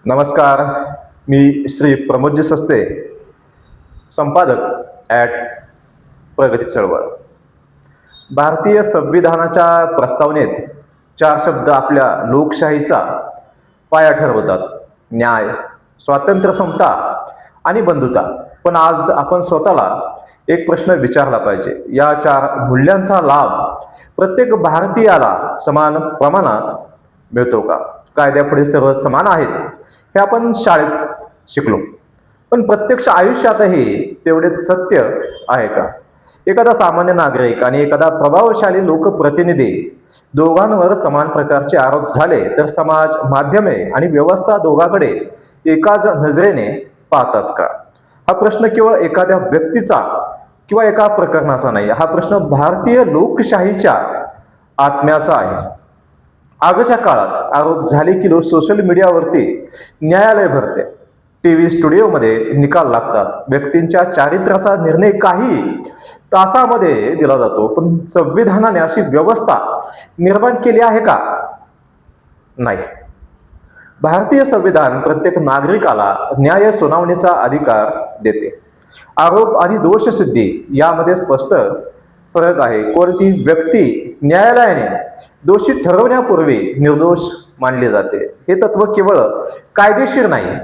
नमस्कार. मी श्री प्रमोदजी सस्ते, संपादक ॲट प्रगती चळवळ. भारतीय संविधानाच्या प्रस्तावनेत 4 शब्द आपल्या लोकशाहीचा पाया ठरवतात: न्याय, स्वातंत्र्य, समता आणि बंधुता. पण आज आपण स्वतःला एक प्रश्न विचारला पाहिजे: या 4 मूल्यांचा लाभ प्रत्येक भारतीयाला समान प्रमाणात मिळतो का? कायद्यापुढे सर्व समान आहेत हे आपण शाळेत शिकलो, पण प्रत्यक्ष आयुष्यातही तेवढेच सत्य आहे का? एखादा सामान्य नागरिक आणि एखादा प्रभावशाली लोकप्रतिनिधी दोघांवर समान प्रकारचे आरोप झाले तर समाज, माध्यमे आणि व्यवस्था दोघांकडे एकाच नजरेने पाहतात का? हा प्रश्न केवळ एखाद्या व्यक्तीचा किंवा एका प्रकरणाचा नाही, हा प्रश्न भारतीय लोकशाहीच्या आत्म्याचा आहे. आजच्या काळात आरोप झाले की लोक सोशल मीडियावरती न्यायालय भरते, टीव्ही स्टुडिओमध्ये निकाल लागतात, व्यक्तींच्या चारित्र्याचा निर्णय काही तासामध्ये दिला जातो. पण संविधानाने अशी व्यवस्था निर्माण केली आहे का? नाही. भारतीय संविधान प्रत्येक नागरिकाला न्याय सुनावणीचा अधिकार देते. आरोप आणि दोषसिद्धी यामध्ये स्पष्ट फरक आहे. कोणती व्यक्ती न्यायालयाने दोषी ठरवण्यापूर्वी निर्दोष मानले जाते हे तत्व केवळ कायदेशीर नाही,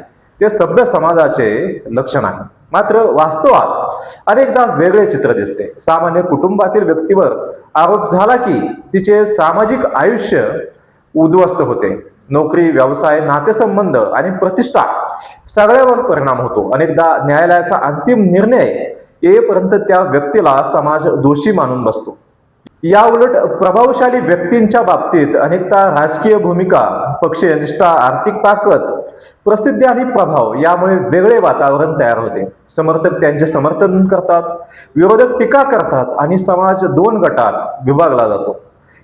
ते सभ्य समाजाचे लक्षण आहे. मात्र वास्तवात अनेकदा वेगळे चित्र दिसते. सामान्य कुटुंबातील व्यक्तीवर आरोप झाला की तिचे सामाजिक आयुष्य उद्ध्वस्त होते. नोकरी, व्यवसाय, नातेसंबंध आणि प्रतिष्ठा सगळ्यावर परिणाम होतो. अनेकदा न्यायालयाचा अंतिम निर्णय येईपर्यंत त्या व्यक्तीला समाज दोषी मानून बसतो. या उलट प्रभावशाली व्यक्तींच्या बाबतीत अनेकदा राजकीय भूमिका, पक्षीय निष्ठा, आर्थिक ताकद, प्रसिद्धी आणि प्रभाव यामुळे वेगळे वातावरण तयार होते. समर्थक त्यांचे समर्थन करतात, विरोधक टीका करतात आणि समाज 2 गटात विभागला जातो.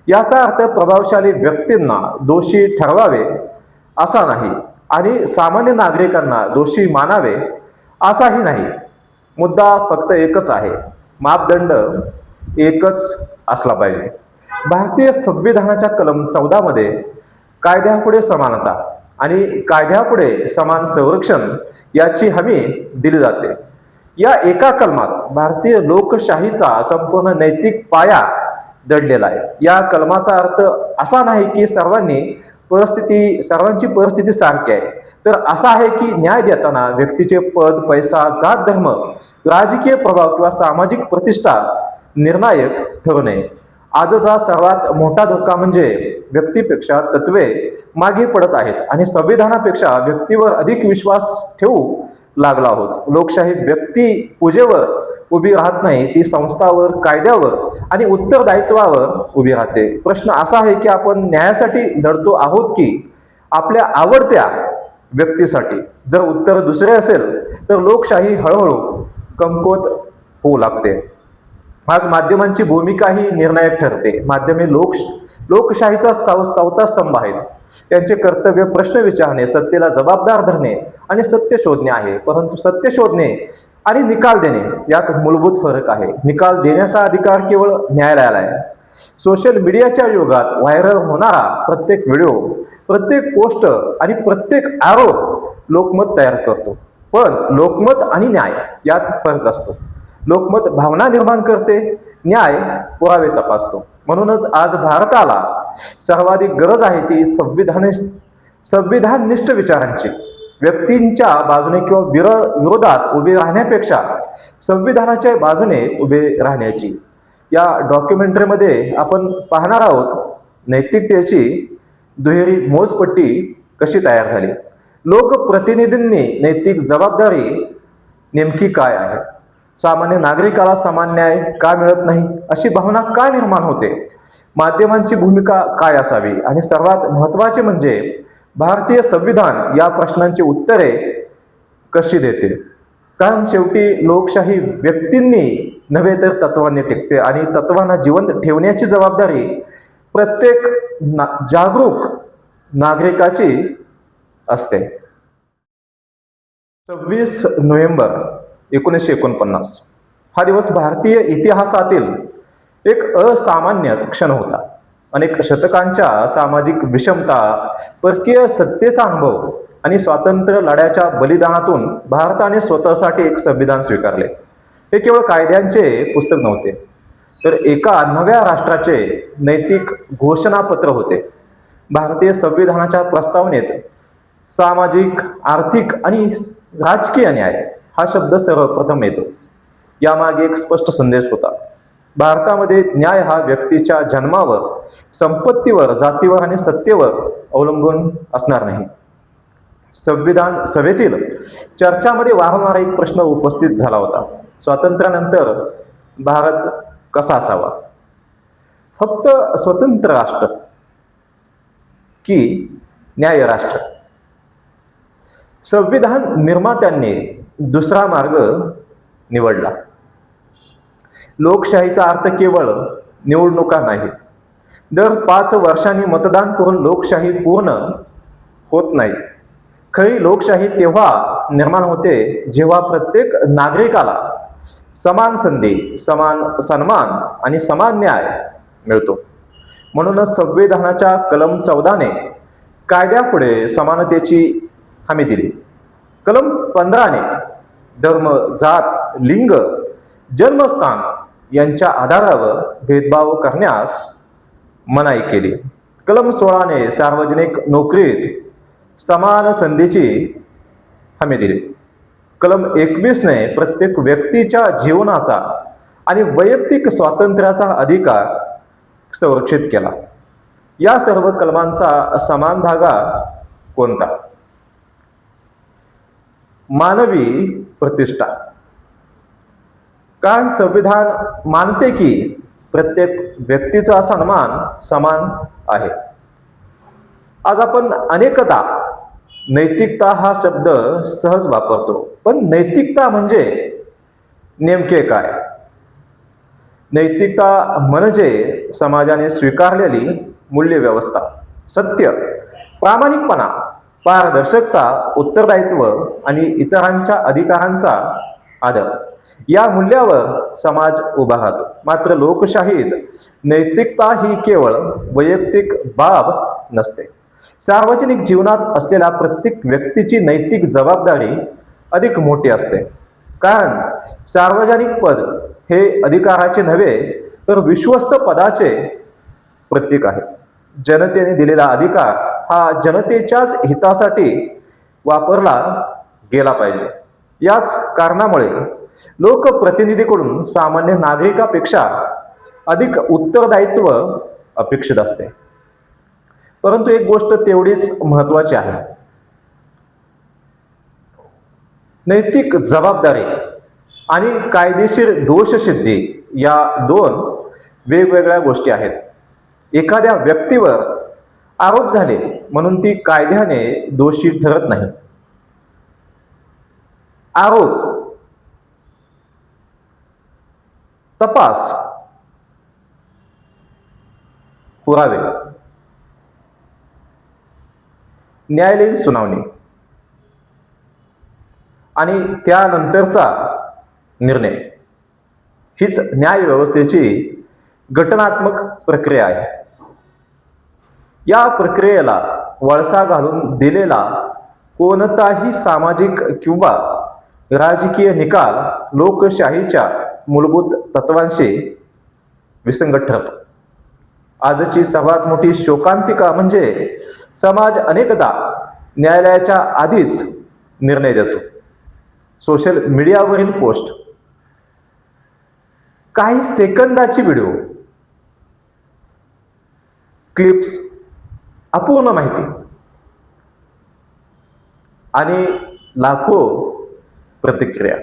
याचा अर्थ प्रभावशाली व्यक्तींना दोषी ठरवावे असा नाही आणि सामान्य नागरिकांना दोषी मानावे असाही नाही. मुद्दा फक्त एकच आहे: मापदंड एकच असला पाहिजे. भारतीय संविधानाच्या कलम 14 मध्ये कायद्यापुढे समानता आणि कायद्यापुढे समान संरक्षण याची हमी दिली जाते. या एका कलमात भारतीय लोकशाहीचा संपूर्ण नैतिक पाया दडलेला आहे. या कलमाचा अर्थ असा नाही की सर्वांची परिस्थिती सारखी आहे, तर असा आहे की न्याय देताना व्यक्तीचे पद, पैसा, जात, धर्म, राजकीय प्रभाव किंवा सामाजिक प्रतिष्ठा निर्णायक ठरू नये. आजचा सर्वात मोठा धोका म्हणजे व्यक्तीपेक्षा तत्वे मागे पडत आहेत आणि संविधानापेक्षा व्यक्तीवर अधिक विश्वास ठेवू लागला आहोत. लोकशाही व्यक्ती पूजेवर उभी राहत नाही, ती संस्थावर, कायद्यावर आणि उत्तरदायित्वावर उभी राहते. प्रश्न असा आहे की आपण न्यायासाठी लढतो आहोत की आपल्या आवडत्या व्यक्तीसाठी? जर उत्तर दुसरे असेल तर लोकशाही हळूहळू कमकुवत होऊ लागते. आज माध्यमांची भूमिकाही निर्णायक ठरते. माध्यमे लोकशाहीचा 4था स्तंभ आहेत. त्यांचे कर्तव्य प्रश्न विचारणे, सत्तेला जबाबदार धरणे आणि सत्य शोधणे आहे. परंतु सत्य शोधणे आणि निकाल देणे यात मूलभूत फरक आहे. निकाल देण्याचा अधिकार केवळ न्यायालयाला आहे. सोशल मीडियाच्या युगात व्हायरल होणारा प्रत्येक व्हिडिओ, प्रत्येक पोस्ट आणि प्रत्येक आरोप लोकमत तयार करतो. पण लोकमत आणि न्याय यात फरक असतो. लोकमत भावना निर्माण करते, न्याय पुरावे तपासतो. म्हणूनच आज भारताला सर्वाधिक गरज आहे ती संविधाननिष्ठ विचारांची. व्यक्तींच्या बाजूने किंवा विरोधात उभे राहण्यापेक्षा संविधानाच्या बाजूने उभे राहण्याची. या डॉक्युमेंटरीमध्ये आपण पाहणार आहोत नैतिकतेची दुहेरी मोजपट्टी कशी तयार झाली. लोकप्रतिनिधींनी नैतिक जबाबदारी नेमकी काय आहे? सामान्य नागरिकाला समान न्याय का मिळत नाही अशी भावना का निर्माण होते? माध्यमांची भूमिका काय असावी? आणि सर्वात महत्त्वाचे म्हणजे भारतीय संविधान या प्रश्नांची उत्तरे कशी देते? कारण शेवटी लोकशाही व्यक्तींनी नव्हे तर तत्वांनी टिकते आणि तत्वांना जिवंत ठेवण्याची जबाबदारी प्रत्येक जागरूक नागरिकाची असते. 26 नोव्हेंबर 1949 हा दिवस भारतीय इतिहासातील एक असामान्य क्षण होता. अनेक शतकांच्या सामाजिक विषमता, परकीय सत्तेचा अनुभव आणि स्वातंत्र्य लढ्याच्या बलिदानातून भारताने स्वतःसाठी एक संविधान स्वीकारले. हे केवळ कायद्यांचे पुस्तक नव्हते, तर एका नव्या राष्ट्राचे नैतिक घोषणापत्र होते. भारतीय संविधानाच्या प्रस्तावनेत सामाजिक, आर्थिक आणि राजकीय न्याय हा शब्द सर्वप्रथम येतो. यामागे एक स्पष्ट संदेश होता. भारतामध्ये न्याय हा व्यक्तीच्या जन्मावर, संपत्तीवर, जातीवर आणि सत्तेवर अवलंबून असणार नाही. संविधान सभेतील चर्चामध्ये वारंवार एक प्रश्न उपस्थित झाला होता: स्वातंत्र्यानंतर भारत कसा असावा? फक्त स्वतंत्र राष्ट्र की न्याय राष्ट्र? संविधान निर्मात्यांनी दुसरा मार्ग निवडला. लोकशाहीचा अर्थ केवळ निवडणुका नाही. दर 5 वर्षांनी मतदान करून लोकशाही पूर्ण होत नाही. खरी लोकशाही तेव्हा निर्माण होते जेव्हा प्रत्येक नागरिकाला समान संधी, समान सन्मान आणि समान न्याय मिळतो. म्हणूनच संविधानाच्या कलम 14ने कायद्यापुढे समानतेची हमी दिली. कलम 15ने धर्म, जात, लिंग, जन्मस्थान यांच्या आधारावर भेदभाव करण्यास मनाई केली. कलम 16ने सार्वजनिक नोकरीत समान संधीची हमी दिली. कलम 21ने प्रत्येक व्यक्तीच्या जीवनाचा आणि वैयक्तिक स्वातंत्र्याचा अधिकार संरक्षित केला. या सर्व कलमांचा समान धागा कोणता? मानवी प्रतिष्ठा. कारण संविधान मानते की प्रत्येक व्यक्तीचा सन्मान समान आहे. आज आपण अनेकदा नैतिकता हा शब्द सहज वापरतो, पण नैतिकता म्हणजे नेमके काय? नैतिकता म्हणजे समाजाने स्वीकारलेली मूल्यव्यवस्था, सत्य, प्रामाणिकपणा, पारदर्शकता, उत्तरदायित्व आणि इतरांच्या अधिकारांचा आदर. या मूल्यावर समाज उभा राहतो. मात्र लोकशाहीत नैतिकता ही केवळ वैयक्तिक बाब नसते. सार्वजनिक जीवनात असलेल्या प्रत्येक व्यक्तीची नैतिक जबाबदारी अधिक मोठी असते. कारण सार्वजनिक पद हे अधिकाराचे नव्हे तर विश्वस्त पदाचे प्रतीक आहे. जनतेने दिलेला अधिकार हा जनतेच्याच हितासाठी वापरला गेला पाहिजे. याच कारणामुळे लोकप्रतिनिधीकडून सामान्य नागरिकापेक्षा अधिक उत्तरदायित्व अपेक्षित असते. परंतु एक गोष्ट तेवढीच महत्त्वाची आहे: नैतिक जबाबदारी आणि कायदेशीर दोषसिद्धी या 2 वेगवेगळ्या गोष्टी आहेत. एखाद्या व्यक्तीवर आरोप झाले म्हणून ती कायद्याने दोषी ठरत नाही. आरोप, तपास, पुरावे, न्यायालयीन सुनावणी आणि त्यानंतरचा निर्णय हीच न्याय व्यवस्थेची घटनात्मक प्रक्रिया आहे. या प्रक्रियेला वळसा घालून दिलेला कोणताही सामाजिक किंवा राजकीय निकाल लोकशाहीच्या मूलभूत तत्वांशी विसंगत ठरतो. आजची सर्वात मोठी शोकांतिका म्हणजे समाज अनेकदा न्यायालयाच्या आधीच निर्णय देतो. सोशल मीडियावरील पोस्ट, काही सेकंदाची व्हिडिओ क्लिप्स, अपूर्ण माहिती आणि लाखो प्रतिक्रिया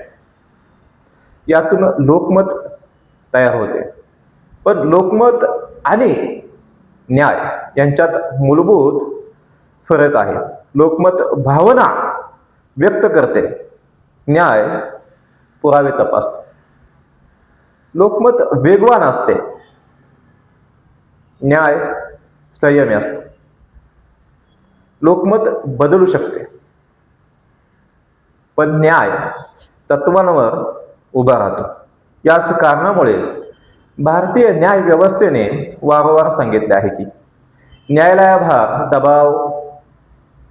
यातून लोकमत तयार होते. पण लोकमत आणि न्याय यांच्यात मूलभूत फरक आहे. लोकमत भावना व्यक्त करते, न्याय पुरावे तपासतो. लोकमत वेगवान असते, न्याय संयमी असतो. लोकमत बदलू शकते, पण न्याय तत्वांवर उभा राहतो. याच कारणामुळे भारतीय न्याय व्यवस्थेने वारंवार सांगितले आहे की न्यायालयावर दबाव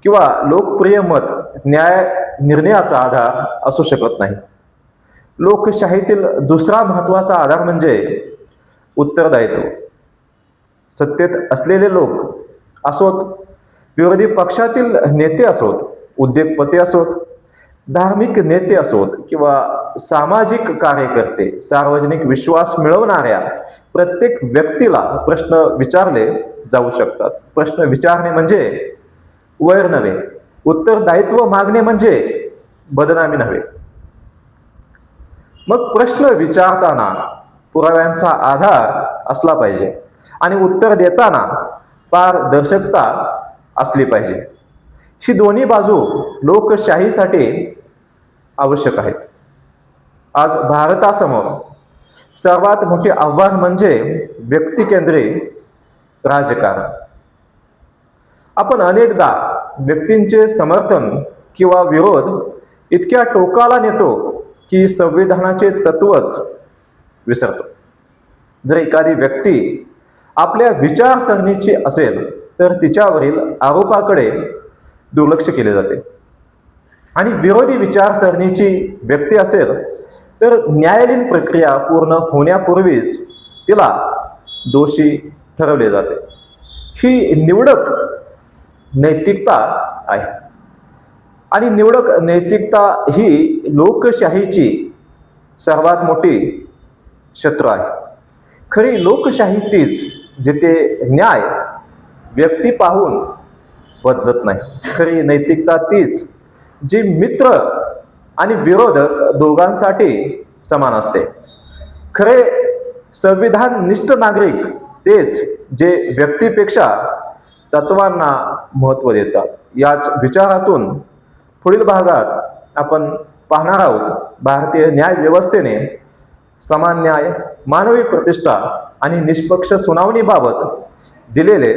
किंवा लोकप्रिय मत न्याय निर्णयाचा आधार असू शकत नाही. लोकशाहीतील दुसरा महत्त्वाचा आधार म्हणजे उत्तरदायित्व. सत्तेत असलेले लोक असोत, विरोधी पक्षातील नेते असोत, उद्योगपती असोत, धार्मिक नेते असोत किंवा सामाजिक कार्यकर्ते, सार्वजनिक विश्वास मिळवणाऱ्या प्रत्येक व्यक्तीला प्रश्न विचारले जाऊ शकतात. प्रश्न विचारणे म्हणजे वैर नव्हे, उत्तरदायित्व मागणे म्हणजे बदनामी नव्हे. मग प्रश्न विचारताना पुराव्यांचा आधार असला पाहिजे आणि उत्तर देताना पारदर्शकता असली पाहिजे. ही दोन्ही बाजू लोकशाहीसाठी आवश्यक आहेत. आज भारतासमोर सर्वात मोठे आव्हान म्हणजे व्यक्तिकेंद्रित राजकारण. आपण अनेकदा व्यक्तींचे समर्थन किंवा विरोध इतक्या टोकाला नेतो की संविधानाचे तत्वच विसरतो. जर एखादी व्यक्ती आपल्या विचारसरणीची असेल तर तिच्यावरील आरोपाकडे दुर्लक्ष केले जाते आणि विरोधी विचारसरणीची व्यक्ती असेल तर न्यायालयीन प्रक्रिया पूर्ण होण्यापूर्वीच तिला दोषी ठरवले जाते. ही निवडक नैतिकता आहे आणि निवडक नैतिकता ही लोकशाहीची सर्वात मोठी शत्रू आहे. खरी लोकशाही तीच जिथे न्याय व्यक्ती पाहून बदलत नाही. खरी नैतिकता तीच जी मित्र आणि विरोधक दोघांसाठी समान असते. खरे संविधाननिष्ठ नागरिक तेच जे व्यक्तीपेक्षा तत्वांना महत्त्व देतात. याच विचारातून पुढील भागात आपण पाहणार आहोत भारतीय न्याय व्यवस्थेने समान न्याय, मानवी प्रतिष्ठा आणि निष्पक्ष सुनावणीबाबत दिलेले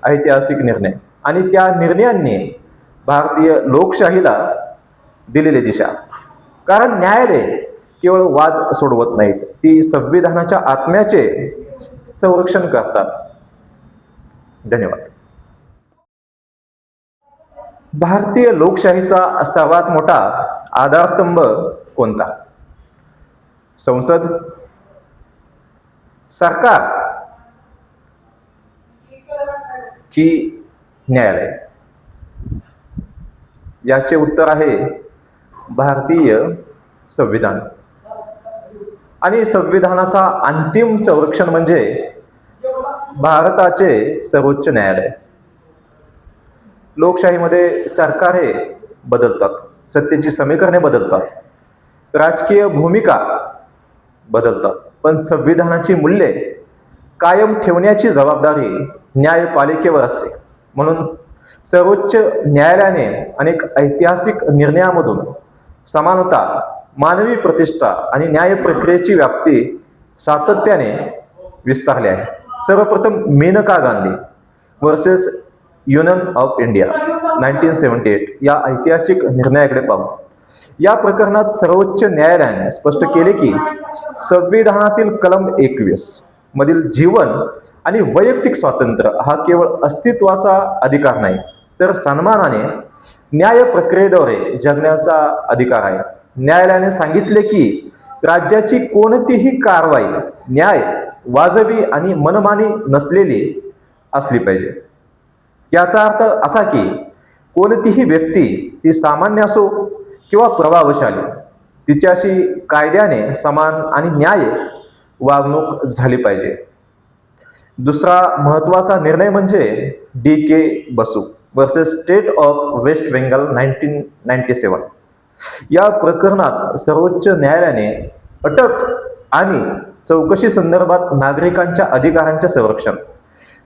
ऐतिहासिक निर्णय आणि त्या निर्णयांनी भारतीय लोकशाहीला दिलेली दिशा. कारण न्यायालय केवळ वाद सोडवत नाहीत, ती संविधानाच्या आत्म्याचे संरक्षण करतात. धन्यवाद. भारतीय लोकशाहीचा सर्वात मोठा आधारस्तंभ कोणता? संसद, सरकार की न्यायालय? याचे उत्तर आहे भारतीय संविधान. आणि संविधानाचा अंतिम संरक्षण म्हणजे भारताचे सर्वोच्च न्यायालय. लोकशाहीमध्ये सरकारे बदलतात, सत्तेची समीकरणे बदलतात, राजकीय भूमिका बदलतात, पण संविधानाची मूल्ये कायम ठेवण्याची जबाबदारी न्यायपालिकेवर असते. म्हणून सर्वोच्च न्यायालयाने अनेक ऐतिहासिक निर्णयामधून समानता, मानवी प्रतिष्ठा आणि न्याय प्रक्रियेची व्याप्ती सातत्याने विस्तारली आहे. सर्वप्रथम Maneka Gandhi versus union of India 1978 या ऐतिहासिक निर्णयाकडे पाहू. या प्रकरणात सर्वोच्च न्यायालयाने स्पष्ट केले की संविधानातील कलम 21 मधील जीवन आणि वैयक्तिक स्वातंत्र्य हा केवळ अस्तित्वाचा अधिकार नाही, तर सन्मानाने न्याय प्रक्रियेद्वारे जगण्याचा अधिकार आहे. न्यायालयाने सांगितले की राज्याची कोणतीही कारवाई न्याय, वाजवी आणि मनमानी नसलेली असली पाहिजे. याचा अर्थ असा की कोणतीही व्यक्ती, ती सामान्य असो किंवा प्रभावशाली, तिच्याशी कायद्याने समान आणि न्याय वागणूक झाली पाहिजे. दुसरा महत्त्वाचा निर्णय म्हणजे DK Basu versus state of West Bengal 1997. या प्रकरणात सर्वोच्च न्यायालयाने अटक आणि चौकशी संदर्भात नागरिकांच्या अधिकारांचे संरक्षण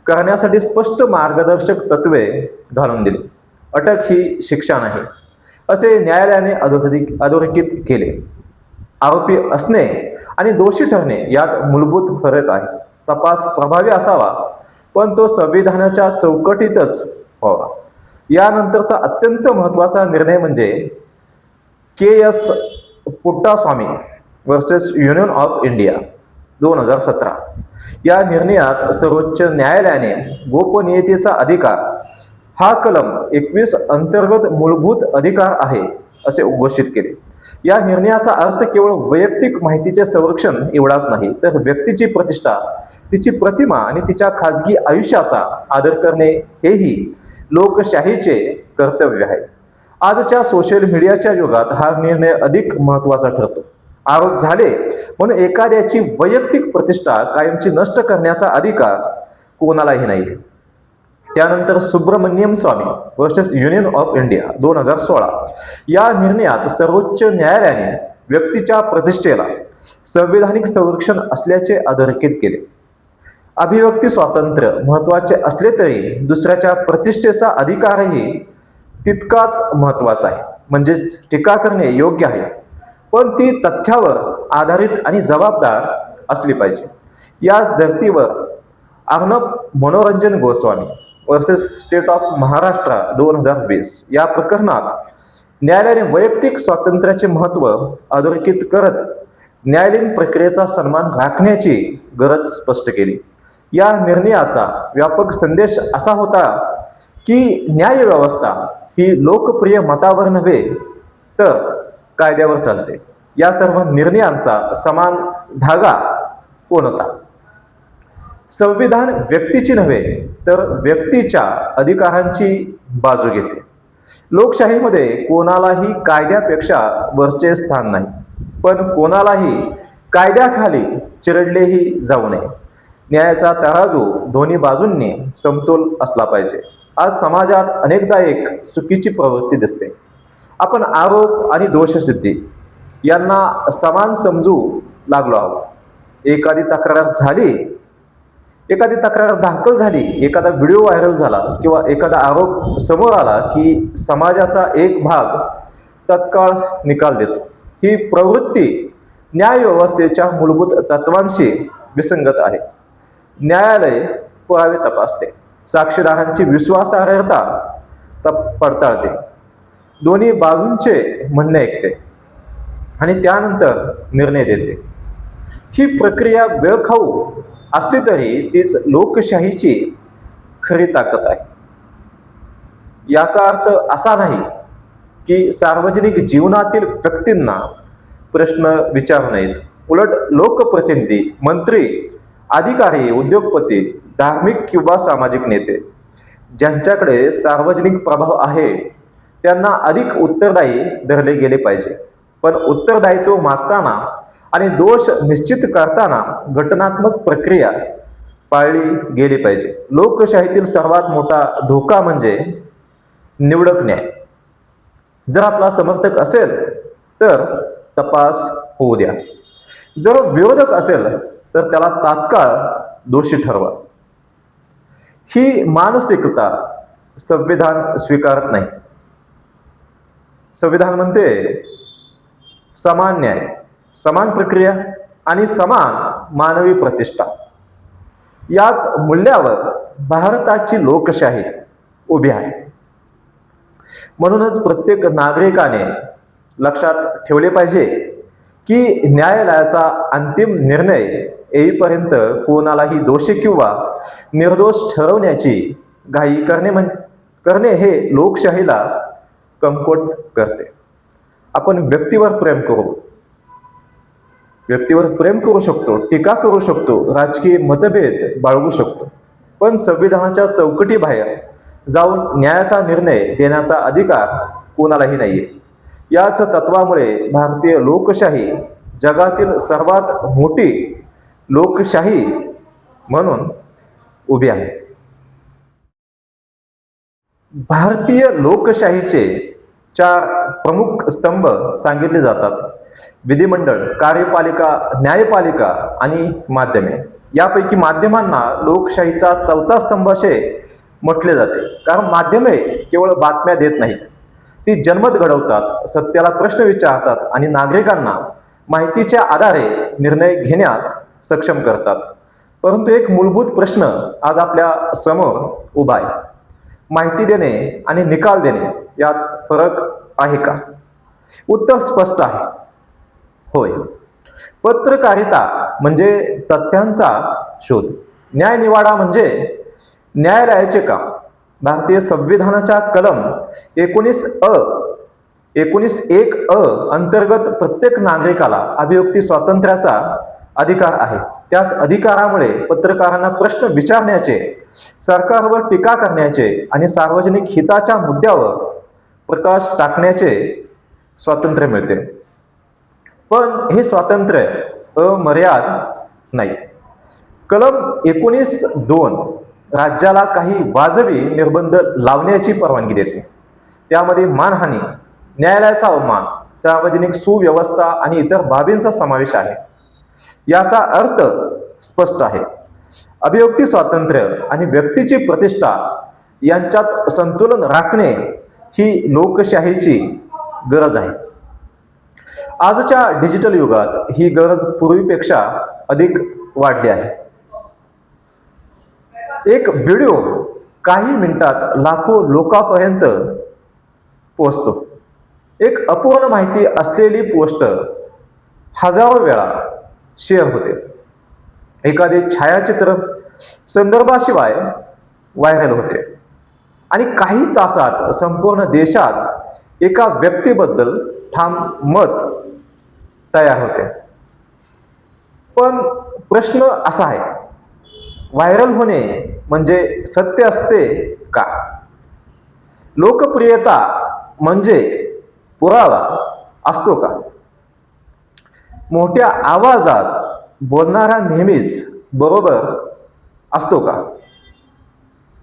करण्यासाठी स्पष्ट मार्गदर्शक तत्वे घालून दिली. अटक ही शिक्षा नाही असे न्यायालयाने अधोरेखित केले. आरोपी असणे आणि दोषी ठरणे यात मूलभूत फरक आहे. तपास प्रभावी असावा, पण तो संविधानाच्या चौकटीतच व्हावा. यानंतरचा अत्यंत महत्त्वाचा निर्णय म्हणजे KS Puttaswamy versus union of India 2017. या निर्णयात सर्वोच्च न्यायालयाने गोपनीयतेचा अधिकार हा कलम 21 अंतर्गत मूलभूत अधिकार आहे असे घोषित केले. या निर्णयाचा अर्थ केवळ वैयक्तिक माहितीचे संरक्षण एवढाच नाही, तर व्यक्तीची प्रतिष्ठा, तिची प्रतिमा आणि तिच्या खाजगी आयुष्याचा आदर करणे हेही लोकशाहीचे कर्तव्य आहे. आजच्या सोशल मीडियाच्या युगात हा निर्णय अधिक महत्त्वाचा ठरतो. आरोप झाले म्हणून एखाद्याची वैयक्तिक प्रतिष्ठा कायमची नष्ट करण्याचा अधिकार कोणालाही नाही. त्यानंतर सुब्रमण्यम स्वामी वर्सेस युनियन ऑफ इंडिया 2016 या निर्णयात सर्वोच्च न्यायालयाने व्यक्तीच्या प्रतिष्ठेला संविधानिक संरक्षण असल्याचे अधोरेखित केले. अभिव्यक्ती स्वातंत्र्य महत्वाचे असले तरी दुसऱ्याच्या प्रतिष्ठेचा अधिकारही तितकाच महत्वाचा आहे. म्हणजेच टीका करणे योग्य आहे, पण ती तथ्यावर आधारित आणि जबाबदार असली पाहिजे. याच धर्तीवर अर्णब मनोरंजन Goswami versus state of Maharashtra 2020 या प्रकरणात न्यायालयाने वैयक्तिक स्वातंत्र्याचे महत्त्व अधोरेखित करत न्यायालयीन प्रक्रियेचा सन्मान राखण्याची गरज स्पष्ट केली. या निर्णयाचा व्यापक संदेश असा होता की न्यायव्यवस्था ही लोकप्रिय मतावर नव्हे तर कायद्यावर चालते. या सर्व निर्णयांचा समान धागा कोणता? संविधान व्यक्तीची नव्हे तर व्यक्तीच्या अधिकारांची बाजू घेते. लोकशाहीमध्ये कोणालाही कायद्यापेक्षा वरचे स्थान नाही, पण कोणालाही कायद्याखाली चिरडलेही जाऊ नये. न्यायाचा तराजू दोन्ही बाजूंनी समतोल असला पाहिजे. आज समाजात अनेकदा एक चुकीची प्रवृत्ती दिसते. आपण आरोप आणि दोषसिद्धी यांना समान समजू लागलो आहोत. एखादी तक्रार दाखल झाली, एखादा व्हिडिओ व्हायरल झाला किंवा एखादा आरोप समोर आला की समाजाचा एक भाग तत्काळ निकाल देतो. ही प्रवृत्ती न्यायव्यवस्थेच्या मूलभूत तत्वांशी विसंगत आहे. न्यायालय पुरावे तपासते, साक्षीदारांची विश्वासार्हता पडताळते, दोन्ही बाजूंचे म्हणणे ऐकते आणि त्यानंतर निर्णय देते. ही प्रक्रिया वेळखाऊ असली तरी तीच लोकशाहीची खरी ताकद आहे. याचा अर्थ असा नाही की सार्वजनिक जीवनातील व्यक्तींना प्रश्न विचारू नयेत. उलट लोकप्रतिनिधी, मंत्री, अधिकारी, उद्योगपती, धार्मिक किंवा सामाजिक नेते ज्यांच्याकडे सार्वजनिक प्रभाव आहे त्यांना अधिक उत्तरदायी धरले गेले पाहिजे. पण उत्तरदायित्व मागताना आणि दोष निश्चित करताना घटनात्मक प्रक्रिया पाळली गेली पाहिजे. लोकशाहीतील सर्वात मोठा धोका म्हणजे निवडक न्याय. जर आपला समर्थक असेल तर तपास होऊ द्या, जर विरोधक असेल तर त्याला तात्काळ दोषी ठरवा. ही मानसिकता संविधान स्वीकारत नाही. संविधान म्हणते समान न्याय, समान प्रक्रिया आणि समान मानवी प्रतिष्ठा. याच मूल्यावर भारताची लोकशाही उभी आहे. म्हणूनच प्रत्येक नागरिकाने लक्षात ठेवले पाहिजे की न्यायालयाचा अंतिम निर्णय येईपर्यंत कोणालाही दोषी किंवा निर्दोष ठरवण्याची घाई करणे हे लोकशाहीला कमकुवत करते. आपण व्यक्तीवर प्रेम करू शकतो, टीका करू शकतो, राजकीय मतभेद बाळगू शकतो, पण संविधानाच्या चौकटीबाहेर जाऊन न्यायाचा निर्णय देण्याचा अधिकार कोणालाही नाहीये. याच तत्वामुळे भारतीय लोकशाही जगातील सर्वात मोठी लोकशाही म्हणून उभी आहे. भारतीय लोकशाहीचे 4 प्रमुख स्तंभ सांगितले जातात: विधिमंडळ, कार्यपालिका, न्यायपालिका आणि माध्यमे. यापैकी माध्यमांना लोकशाहीचा 4था स्तंभ असे म्हटले जाते, कारण माध्यमे केवळ बातम्या देत नाहीत, ती जनमत घडवतात, सत्याला प्रश्न विचारतात आणि नागरिकांना माहितीच्या आधारे निर्णय घेण्यास सक्षम करतात. परंतु एक मूलभूत प्रश्न आज आपल्या समोर उभा आहे: माहिती देणे आणि निकाल देणे यात फरक आहे का? उत्तर स्पष्ट आहे, होय. पत्रकारिता म्हणजे तथ्यांचा शोध, न्यायनिवाडा म्हणजे न्यायालयाचे काम. भारतीय संविधानाच्या कलम 19(1) अंतर्गत प्रत्येक नागरिकाला अभिव्यक्ती स्वातंत्र्याचा अधिकार आहे. त्याच अधिकारामुळे पत्रकारांना प्रश्न विचारण्याचे, सरकारवर टीका करण्याचे आणि सार्वजनिक हिताच्या मुद्द्यावर प्रकाश टाकण्याचे स्वातंत्र्य मिळते. पण हे स्वातंत्र्य अमर्याद नाही. कलम 19(2) राज्याला काही वाजवी निर्बंध लावण्याची परवानगी देते. त्यामध्ये मानहानी, न्यायालयाचा अवमान, सार्वजनिक सुव्यवस्था आणि इतर बाबींचा समावेश आहे. याचा अर्थ स्पष्ट आहे. अभिव्यक्ती स्वातंत्र्य आणि व्यक्तीची प्रतिष्ठा यांच्यात संतुलन राखणे ही लोकशाहीची गरज आहे. आजच्या डिजिटल युगात ही गरज पूर्वीपेक्षा अधिक वाढली आहे. एक व्हिडिओ काही मिनिटात लाखो लोकांपर्यंत पोहोचतो. एक अपूर्ण माहिती असलेली पोस्ट हजारो वेळा शेअर होते. एखादे छायाचित्र संदर्भाशिवाय व्हायरल होते आणि काही तासात संपूर्ण देशात एका व्यक्तीबद्दल ठाम मत तयार होते. पण प्रश्न असा आहे, व्हायरल होणे म्हणजे सत्य असते का? लोकप्रियता म्हणजे पुरावा असतो का? मोठ्या आवाजात बोलणारा नेहमीच बरोबर असतो का?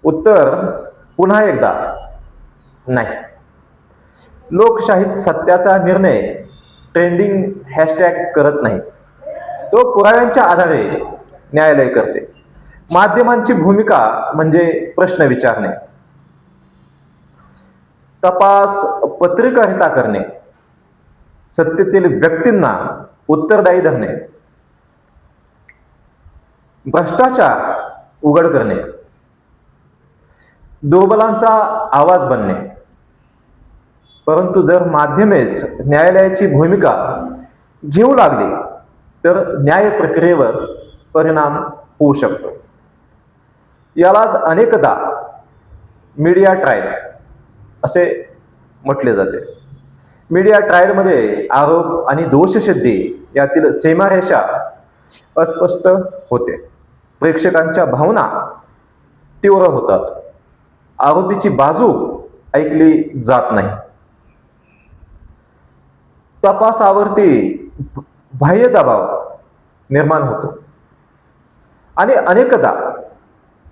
उत्तर पुन्हा एकदा नाही. लोकशाहीत सत्याचा निर्णय ट्रेंडिंग हॅशटॅग करत नाही. तो पुराव्यांच्या आधारे न्यायालय करते. माध्यमांची भूमिका म्हणजे प्रश्न विचारणे, तपास, पत्रकारिता करणे, सत्तेतील व्यक्तींना उत्तरदायी धरणे, भ्रष्टाचार उघड करणे, दुर्बलांचा आवाज बनणे. परंतु जर माध्यमेच न्यायालयाची भूमिका घेऊ लागली तर न्याय प्रक्रियेवर परिणाम होऊ शकतो. यालाच अनेकदा मीडिया ट्रायल असे म्हटले जाते. मीडिया ट्रायलमध्ये आरोप आणि दोषसिद्धी यातील सीमारेषा अस्पष्ट होते. प्रेक्षकांच्या भावना तीव्र होतात. आरोपीची बाजू ऐकली जात नाही. तपासावरती बाह्य दबाव निर्माण होतो आणि अनेकदा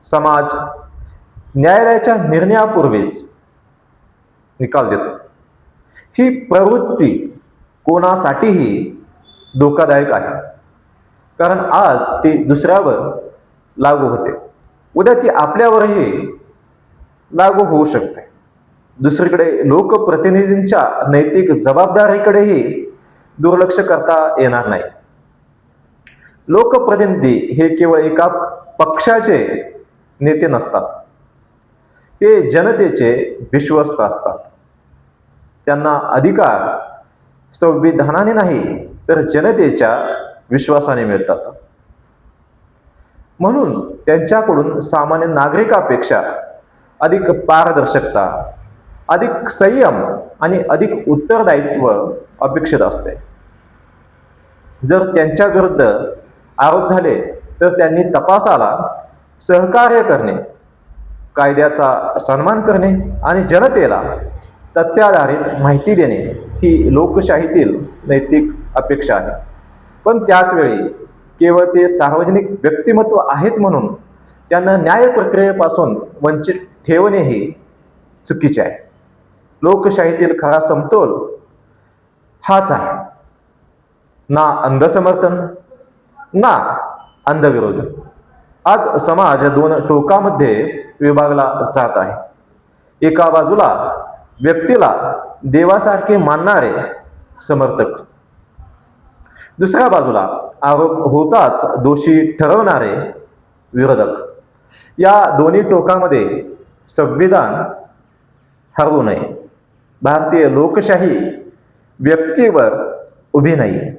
समाज न्यायालयाच्या निर्णयापूर्वीच निकाल देतो. ही प्रवृत्ती कोणासाठीही धोकादायक आहे, कारण आज ती दुसऱ्यावर लागू होते, उद्या ती आपल्यावरही लागू होऊ शकते. दुसरीकडे लोकप्रतिनिधींच्या नैतिक जबाबदारीकडेही दुर्लक्ष करता येणार नाही. लोकप्रतिनिधी हे केवळ एका पक्षाचे नेते नसतात. ते जनतेचे विश्वस्त असतात. त्यांना अधिकार संविधानाने नाही तर जनतेच्या विश्वासाने मिळतात. म्हणून त्यांच्याकडून सामान्य नागरिकापेक्षा अधिक पारदर्शकता, अधिक संयम आणि अधिक उत्तरदायित्व अपेक्षित असते. जर त्यांच्या विरुद्ध आरोप झाले तर त्यांनी तपासाला सहकार्य करणे, कायद्याचा सन्मान करणे आणि जनतेला तथ्याधारित माहिती देणे ही लोकशाहीतील नैतिक अपेक्षा आहे. पण त्याचवेळी केवळ ते सार्वजनिक व्यक्तिमत्व आहेत म्हणून त्यांना न्याय प्रक्रियेपासून वंचित ठेवणेही चुकीचे आहे. लोकशाहीतील खरा समतोल हाच आहे, ना अंधसमर्थन ना अंधविरोध. आज समाज दोन टोकामध्ये विभागला जात आहे. एका बाजूला व्यक्तीला देवासारखे मानणारे समर्थक, दुसऱ्या बाजूला आरोप होताच दोषी ठरवणारे विरोधक. या दोन्ही टोकामध्ये संविधान हरवू नये. भारतीय लोकशाही व्यक्तीवर उभी नाही,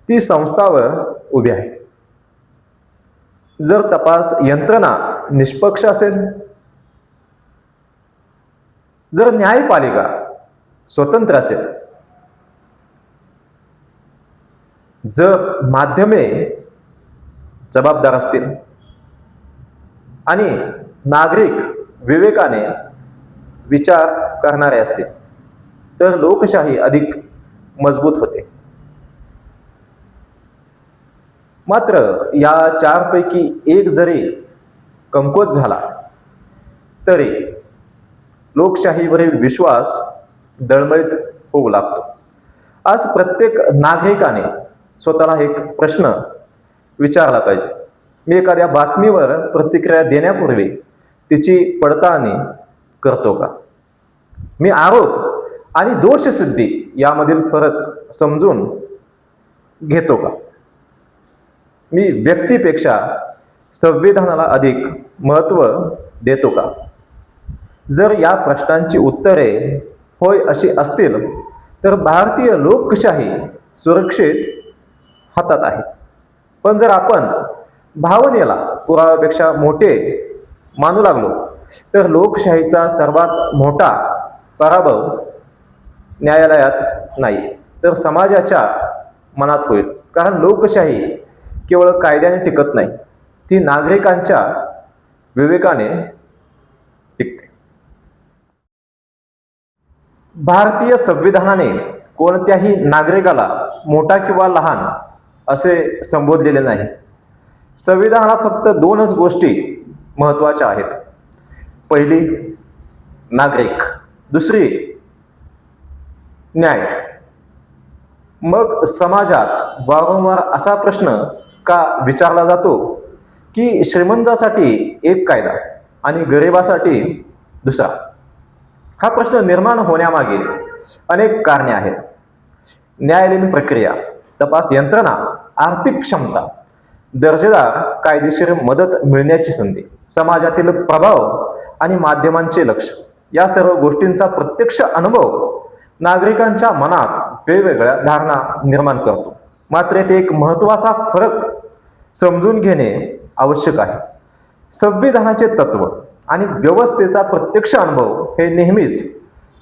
ती संस्थावर उभी आहे. जर तपास यंत्रणा निष्पक्ष असेल, जर न्यायपालिका स्वतंत्र असेल, जर माध्यमे जबाबदार असतील आणि नागरिक विवेकाने विचार करणारे असतील, तर लोकशाही अधिक मजबूत होते. मात्र या चारपैकी एक जरी कमकुवत झाला तरी लोकशाहीवरील विश्वास डळमळीत होऊ लागतो. आज प्रत्येक नागरिकाने स्वतःला एक प्रश्न विचारला पाहिजे. मी एखाद्या बातमीवर प्रतिक्रिया देण्यापूर्वी तिची पडताळणी करतो का? मी आरोप आणि दोषसिद्धी यामधील फरक समजून घेतो का? मी व्यक्तीपेक्षा संविधानाला अधिक महत्त्व देतो का? जर या प्रश्नांची उत्तरे होय अशी असतील तर भारतीय लोकशाही सुरक्षित हातात आहे. पण जर आपण भावनेला पुराव्यापेक्षा मोठे मानू लागलो तर लोकशाहीचा सर्वात मोठा पराभव न्यायालयात नाही तर समाजाच्या मनात होईल. कारण लोकशाही केवळ कायद्याने टिकत नाही, ती नागरिकांच्या विवेकाने टिकते. भारतीय संविधानाने कोणत्याही नागरिकाला मोठा किंवा लहान असे संबोधलेले नाही. संविधानाला फक्त दोनच गोष्टी महत्त्वाच्या आहेत. पहिली नागरिक, दुसरी न्याय. मग समाजात वारंवार असा प्रश्न का विचारला जातो की श्रीमंतासाठी एक कायदा आणि गरिबासाठी दुसरा? हा प्रश्न निर्माण होण्यामागे अनेक कारणे आहेत. न्यायालयीन प्रक्रिया, तपास यंत्रणा, आर्थिक क्षमता, दर्जेदार कायदेशीर मदत मिळण्याची संधी, समाजातील प्रभाव आणि माध्यमांचे लक्ष, या सर्व गोष्टींचा प्रत्यक्ष अनुभव नागरिकांच्या मनात वेगवेगळ्या धारणा निर्माण करतो. मात्र ते एक महत्त्वाचा फरक समजून घेणे आवश्यक आहे. संविधानाचे तत्व आणि व्यवस्थेचा प्रत्यक्ष अनुभव हे नेहमीच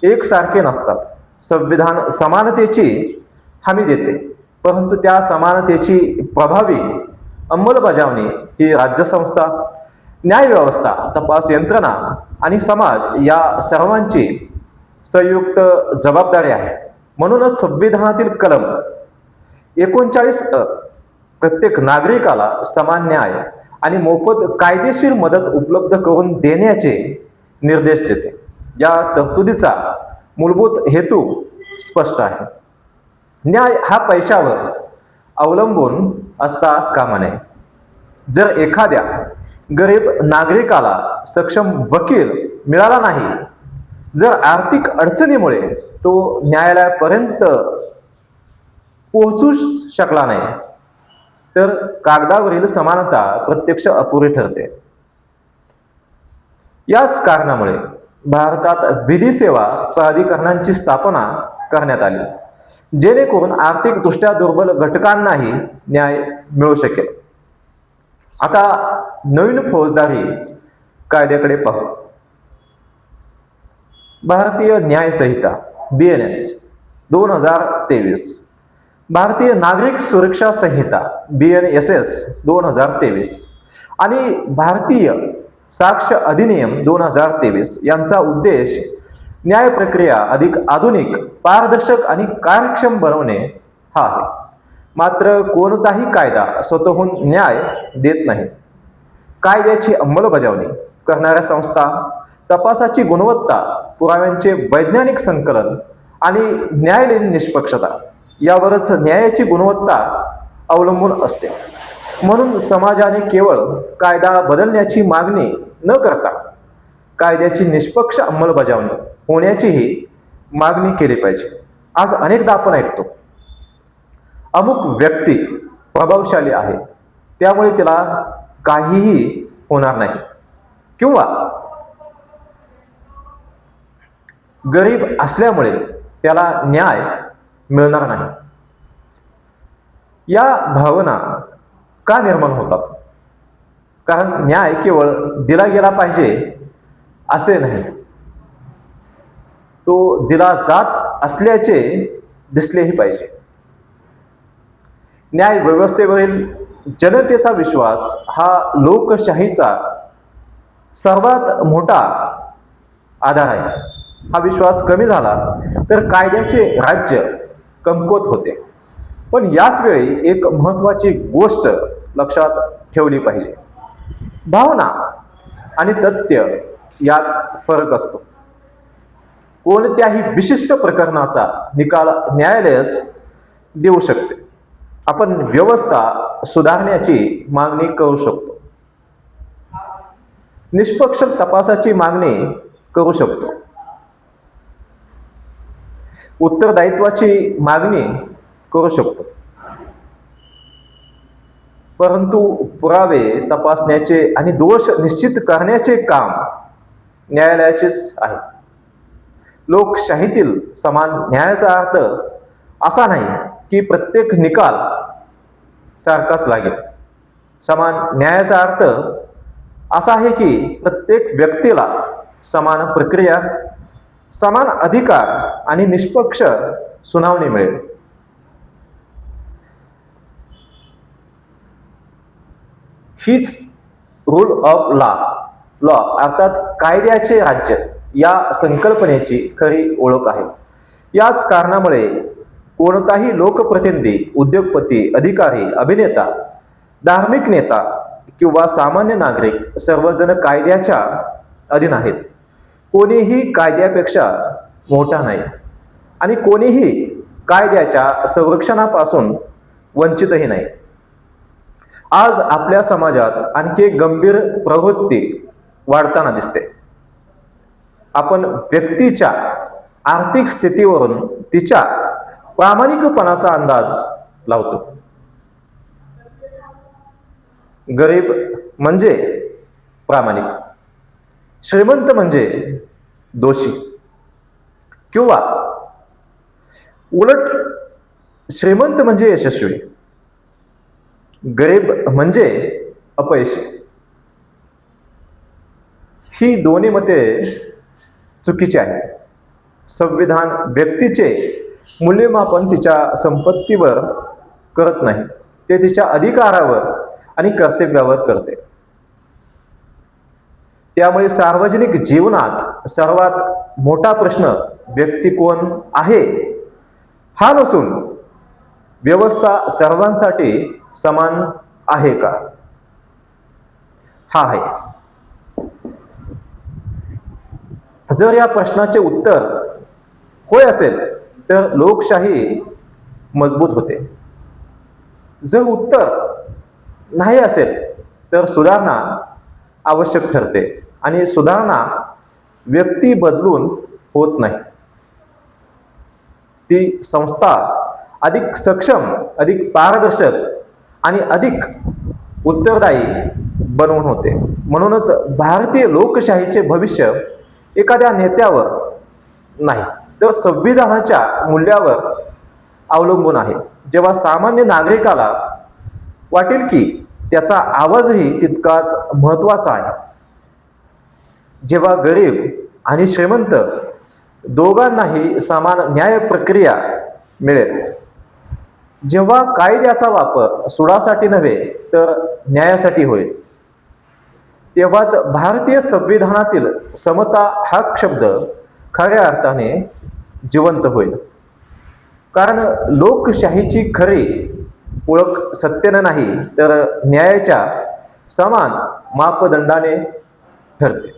एकसारखे नसतात. संविधान समानतेची हमी देते, परंतु त्या समानतेची प्रभावी अंमलबजावणी ही राज्यसंस्था, न्यायव्यवस्था, तपास यंत्रणा आणि समाज या सर्वांची संयुक्त जबाबदारी आहे. म्हणूनच संविधानातील कलम 39 प्रत्येक नागरिकाला समान न्याय आणि मोफत कायदेशीर मदत उपलब्ध करून देण्याचे निर्देश देते. या तरतुदीचा मूलभूत हेतू स्पष्ट आहे. न्याय हा पैशावर अवलंबून असता कामा नये. जर एखाद्या गरीब नागरिकाला सक्षम वकील मिळाला नाही, जर आर्थिक अडचणीमुळे तो न्यायालयापर्यंत पोहोचू शकला नाही, तर कागदावरील समानता प्रत्यक्ष अपुरी ठरते. याच कारणामुळे भारतात विधी सेवा प्राधिकरणांची स्थापना करण्यात आली, जेणेकरून आर्थिकदृष्ट्या दुर्बल घटकांनाही न्याय मिळू शकेल. आता नवीन फौजदारी कायद्याकडे पाहू. भारतीय न्याय संहिता BNS 2023, भारतीय नागरिक सुरक्षा संहिता BNSS 2023 आणि भारतीय साक्ष अधिनियम 2023 यांचा उद्देश न्याय प्रक्रिया अधिक आधुनिक, पारदर्शक आणि कार्यक्षम बनवणे हा आहे. मात्र कोणताही कायदा स्वतःहून न्याय देत नाही. कायद्याची अंमलबजावणी करणाऱ्या संस्था, तपासाची गुणवत्ता, पुराव्यांचे वैज्ञानिक संकलन आणि न्यायालयीन निष्पक्षता यावरच न्यायाची गुणवत्ता अवलंबून असते. म्हणून समाजाने केवळ कायदा बदलण्याची मागणी न करता कायद्याची निष्पक्ष अंमलबजावणी होण्याचीही मागणी केली पाहिजे. आज अनेकदा आपण ऐकतो, अमुक व्यक्ती प्रभावशाली आहे त्यामुळे तिला काहीही होणार नाही, किंवा गरीब असल्यामुळे त्याला न्याय मिळणार नाही. या भावना का निर्माण होतात? कारण न्याय केवळ दिला गेला पाहिजे असे नाही, तो दिला जात असल्याचे दिसलेही पाहिजे. न्याय व्यवस्थेवरील जनतेचा विश्वास हा लोकशाहीचा सर्वात मोठा आधार आहे. हा विश्वास कमी झाला तर कायद्याचे राज्य कमकुवत होते. पण याच वेळी एक महत्त्वाची गोष्ट लक्षात ठेवली पाहिजे. भावना आणि तथ्य यात फरक असतो. कोणत्याही विशिष्ट प्रकरणाचा निकाल न्यायालयच देऊ शकते. आपण व्यवस्था सुधारण्याची मागणी करू शकतो, निष्पक्ष तपासाची मागणी करू शकतो, उत्तरदायित्वाची मागणी करू शकतो. परंतु पुरावे तपासण्याचे आणि दोष निश्चित करण्याचे काम न्यायालयाचेच आहे. लोकशाहीतील समान न्यायाचा अर्थ असा नाही की प्रत्येक निकाल सारखाच लागेल. समान न्यायाचा अर्थ असा आहे की प्रत्येक व्यक्तीला समान प्रक्रिया, समान अधिकार आणि निष्पक्ष सुनावणी मिळेल. हीच रूल ऑफ लॉ अर्थात कायद्याचे राज्य या संकल्पनेची खरी ओळख आहे. याच कारणामुळे कोणताही लोकप्रतिनिधी, उद्योगपती, अधिकारी, अभिनेता, धार्मिक नेता किंवा सामान्य नागरिक सर्वजण कायद्याच्या अधीन आहेत. कोणीही कायद्यापेक्षा मोठा नाही आणि कोणीही कायद्याच्या संरक्षणापासून वंचितही नाही. आज आपल्या समाजात आणखी एक गंभीर प्रवृत्ती वाढताना दिसते. आपण व्यक्तीच्या आर्थिक स्थितीवरून तिच्या प्रामाणिकपणाचा अंदाज लावतो. गरीब म्हणजे प्रामाणिक, श्रीमंत म्हणजे दोषी, किंवा उलट श्रीमंत म्हणजे यशस्वी, गरीब म्हणजे अपयशी. ही दोन्ही मते चुकीची आहेत. संविधान व्यक्तीचे मूल्यमापन तिच्या संपत्तीवर करत नाही, ते तिच्या अधिकारावर आणि कर्तव्यावर करते. त्यामुळे सार्वजनिक जीवनात सर्वात मोठा प्रश्न व्यक्ती कोण आहे हा नसून व्यवस्था सर्वांसाठी समान आहे का हा आहे. जर या प्रश्नाचे उत्तर होय असेल तर लोकशाही मजबूत होते. जर उत्तर नाही असेल तर सुधारणा आवश्यक ठरते आणि सुधारणा व्यक्ती बदलून होत नाही. ती संस्था अधिक सक्षम, अधिक पारदर्शक आणि अधिक उत्तरदायी बनवून होते. म्हणूनच भारतीय लोकशाहीचे भविष्य एखाद्या नेत्यावर नाही तर संविधानाच्या मूल्यावर अवलंबून आहे. जेव्हा सामान्य नागरिकाला वाटेल की त्याचा आवाजही तितकाच महत्त्वाचा आहे, जेव्हा गरीब आणि श्रीमंत दोघांनाही समान न्याय प्रक्रिया मिळेल, जेव्हा कायद्याचा वापर सुडासाठी नव्हे तर न्यायासाठी होईल, तेव्हाच भारतीय संविधानातील समता हा शब्द खऱ्या अर्थाने जिवंत होईल. कारण लोकशाहीची खरी ओळख सत्तेने नाही तर न्यायाच्या समान मापदंडाने ठरते.